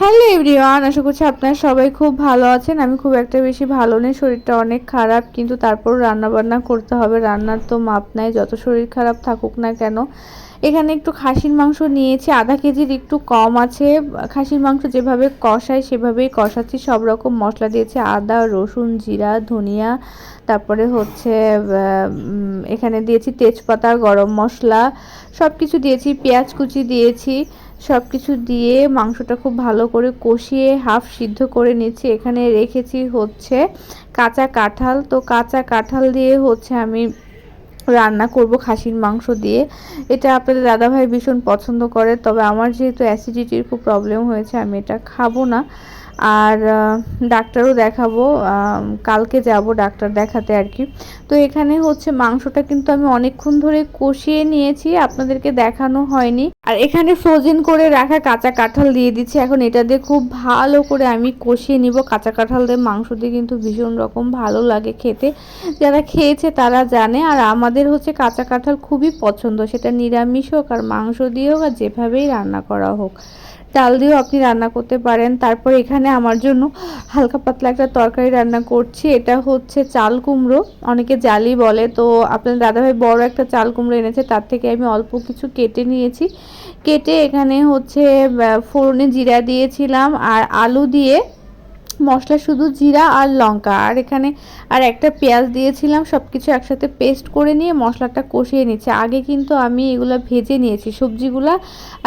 Hello everyone, আশা করছি আপনারা সবাই খুব ভালো আছেন। আমি খুব একটা বেশি ভালো নেই, শরীরটা অনেক খারাপ, কিন্তু তারপর রান্না বান্না করতে হবে। রান্নার তো মাপ নাই, যত শরীর খারাপ থাকুক না কেন। এখানে একটু খাসির মাংস নিয়েছি, আধা কেজির একটু কম আছে। খাসির মাংস যেভাবে কষাই সেভাবেই কষাচ্ছি, সব রকম মশলা দিয়েছি, আদা রসুন জিরা ধনিয়া, তারপরে হচ্ছে এখানে দিয়েছি তেজপাতা গরম মশলা, সব কিছু দিয়েছি, পেঁয়াজ কুচি দিয়েছি। সব কিছু দিয়ে মাংসটা খুব ভালো করে কষিয়ে হাফ সিদ্ধ করে নিচ্ছি। এখানে রেখেছি হচ্ছে কাঁচা কাঁঠাল, তো কাঁচা কাঁঠাল দিয়ে হচ্ছে আমি রান্না করব খাসির মাংস দিয়ে। এটা আপনাদের দাদাভাই ভীষণ পছন্দ করে, তবে আমার যেহেতু অ্যাসিডিটির খুব প্রবলেম হয়েছে আমি এটা খাবো না। আর ডাক্তারও দেখাবো, কালকে যাব ডাক্তার দেখাতে আর কি। তো এখানে হচ্ছে মাংসটা কিন্তু আমি অনেকক্ষণ ধরে কষিয়ে নিয়েছি, আপনাদেরকে দেখানো হয়নি। আর এখানে ফ্রোজেন করে রাখা কাঁচা কাঁঠাল দিয়ে দিচ্ছি। এখন এটা দিয়ে খুব ভালো করে আমি কষিয়ে নিব। কাঁচা কাঁঠাল দিয়ে মাংস দিয়ে কিন্তু ভীষণ রকম ভালো লাগে খেতে, যারা খেয়েছে তারা জানে। আর আমাদের হচ্ছে কাঁচা কাঁঠাল খুবই পছন্দ, সেটা নিরামিষ হোক আর মাংস দিয়ে হোক আর যেভাবেই রান্না করা হোক। ডাল দিয়েও আপনি রান্না করতে পারেন। তারপর এখানে আমার জন্য হালকা পাতলা একটা তরকারি রান্না করছি। এটা হচ্ছে চাল কুমড়ো, অনেকে জালি বলে। তো আপনার দাদাভাই বড় একটা চাল কুমড়ো এনেছে, তার থেকে আমি অল্প কিছু কেটে নিয়েছি। কেটে এখানে হচ্ছে ফোড়নে জিরা দিয়েছিলাম আর আলু দিয়ে মশলা শুধু জিরা আর লঙ্কা, আর এখানে আর একটা পেঁয়াজ দিয়েছিলাম। সব কিছু একসাথে পেস্ট করে নিয়ে মশলাটা কষিয়ে নিচ্ছি। আগে কিন্তু আমি এগুলো ভেজে নিয়েছি, সবজিগুলা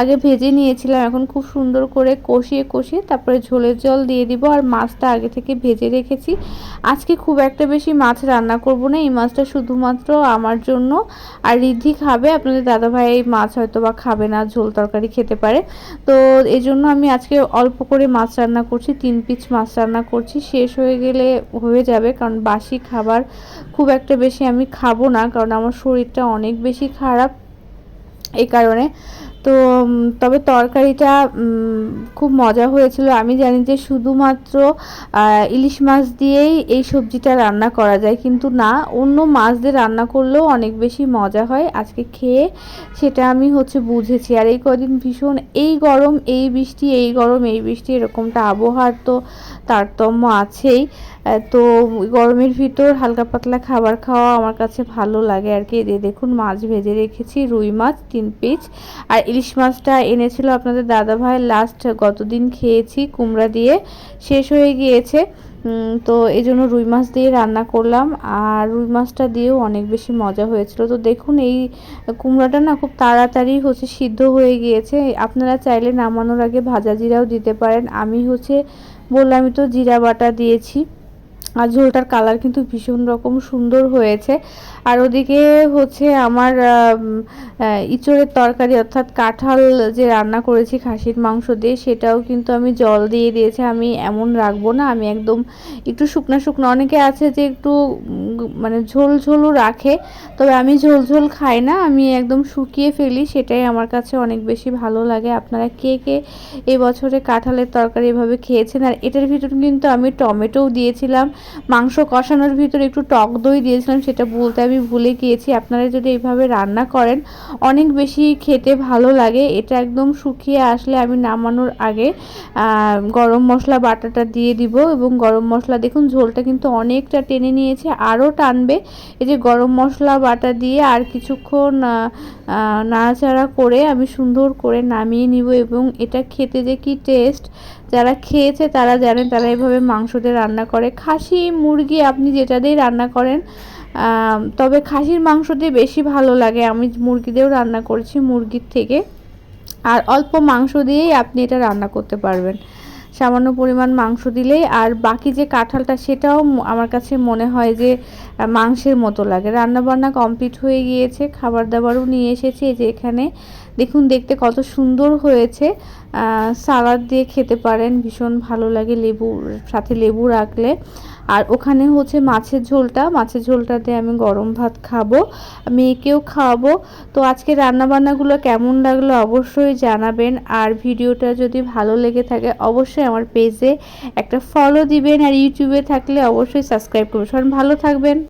আগে ভেজে নিয়েছিলাম। এখন খুব সুন্দর করে কষিয়ে কষিয়ে তারপরে ঝোলের জল দিয়ে দিব। আর মাছটা আগে থেকে ভেজে রেখেছি। আজকে খুব একটা বেশি মাছ রান্না করব না, এই মাছটা শুধুমাত্র আমার জন্য। আর রিদ্ধি খাবে, আপনাদের দাদাভাই এই মাছ হয়তো বা খাবে না, ঝোল তরকারি খেতে পারে। তো এই জন্য আমি আজকে অল্প করে মাছ রান্না করছি, 3 পিস মাছ রান্না করছি। শেষ হয়ে গেলে হয়ে যাবে, কারণ বাসি খাবার খুব একটা বেশি আমি খাবো না, কারণ আমার শরীরটা অনেক বেশি খারাপ এই কারণে। তো তবে তরকারিটা খুব মজা হয়েছিল। আমি জানি যে শুধুমাত্র ইলিশ মাছ দিয়েই এই সবজিটা রান্না করা যায়, কিন্তু না, অন্য মাছ দিয়ে রান্না করলেও অনেক বেশি মজা হয়। আজকে খেয়ে সেটা আমি হচ্ছে বুঝেছি। আর এই কদিন ভীষণ এই গরম এই বৃষ্টি, এই গরম এই বৃষ্টি, এরকমটা আবহাওয়ার তো তারতম্য আছেই। তো গরমের ভিতর হালকা পাতলা খাবার খাওয়া আমার কাছে ভালো লাগে আর কি। দেখুন মাছ ভেজে রেখেছি, রুই মাছ 3 পিস। আর ইলিশ মাছটা এনেছিল আপনাদের দাদাভাই, লাস্ট গতদিন খেয়েছি কুমড়া দিয়ে, শেষ হয়ে গিয়েছে। তো এই জন্য রুই মাছ দিয়ে রান্না করলাম, আর রুই মাছটা দিয়েও অনেক বেশি মজা হয়েছিল। তো দেখুন এই কুমড়াটা না খুব তাড়াতাড়ি হচ্ছে সিদ্ধ হয়ে গিয়েছে। আপনারা চাইলে নামানোর আগে ভাজা জিরাও দিতে পারেন। আমি হচ্ছে বললামই তো জিরা বাটা দিয়েছি। আর ঝোলটার কালার কিন্তু ভীষণ রকম সুন্দর হয়েছে। আর ওদিকে হচ্ছে আমার ইঁচড়ের তরকারি, অর্থাৎ কাঁঠাল যে রান্না করেছি খাসির মাংস দিয়ে, সেটাও কিন্তু আমি জল দিয়ে দিয়েছি। আমি এমন রাখবো না, আমি একদম একটু শুকনো শুকনো, অনেকে আছে যে একটু মানে ঝোল ঝোলও রাখে, তবে আমি ঝোল ঝোল খাই না, আমি একদম শুকিয়ে ফেলি, সেটাই আমার কাছে অনেক বেশি ভালো লাগে। আপনারা কে কে এই বছরে কাঁঠালের তরকারি এভাবে খেয়েছেন? আর এটার ভিতর কিন্তু আমি টমেটোও দিয়েছিলাম, মাংস কষানোর ভিতরে একটু টক দই দিয়েছিলাম, সেটা বলতে আমি ভুলে গিয়েছি। আপনারা যদি এইভাবে রান্না করেন অনেক বেশি খেতে ভালো লাগে। এটা একদম শুকিয়ে আসলে আমি নামানোর আগে গরম মশলা বাটাটা দিয়ে দিব, এবং গরম মশলা দেখুন ঝোলটা কিন্তু অনেকটা টেনে নিয়েছে, আরও টানবে। এই যে গরম মশলা বাটা দিয়ে আর কিছুক্ষণ নাড়াচাড়া করে আমি সুন্দর করে নামিয়ে নিব। এবং এটা খেতে যে কি টেস্ট, যারা খেয়েছে তারা জানেন, তারা এভাবে মাংস দিয়ে রান্না করে। খাসি মুরগি আপনি যেটা দিয়েই রান্না করেন, তবে খাসির মাংস দিয়ে বেশি ভালো লাগে। আমি মুরগি দিয়েও রান্না করেছি, মুরগির থেকে। আর অল্প মাংস দিয়েই আপনি এটা রান্না করতে পারবেন, সামান্য পরিমাণ মাংস দিলেই। আর বাকি যে কাঁঠালটা, সেটাও আমার কাছে মনে হয় যে মাংসের মতো লাগে। রান্না বান্না কমপ্লিট হয়ে গিয়েছে, খাবার দাবারও নিয়ে এসেছি। এই যে এখানে দেখুন দেখতে কত সুন্দর হয়েছে, সালাদ দিয়ে খেতে পারেন, ভীষণ ভালো লাগে লেবু সাথে, লেবু রাখলে। আর ওখানে হচ্ছে মাছের ঝোলটা দিয়ে আমি গরম ভাত খাবো, মেয়েকেও খাওয়াবো। তো আজকে রান্নাবান্নাগুলো কেমন লাগলো অবশ্যই জানাবেন। আর ভিডিওটা যদি ভালো লেগে থাকে অবশ্যই আমার পেজে একটা ফলো দিবেন, আর ইউটিউবে থাকলে অবশ্যই সাবস্ক্রাইব করবেন। সবাই ভালো থাকবেন।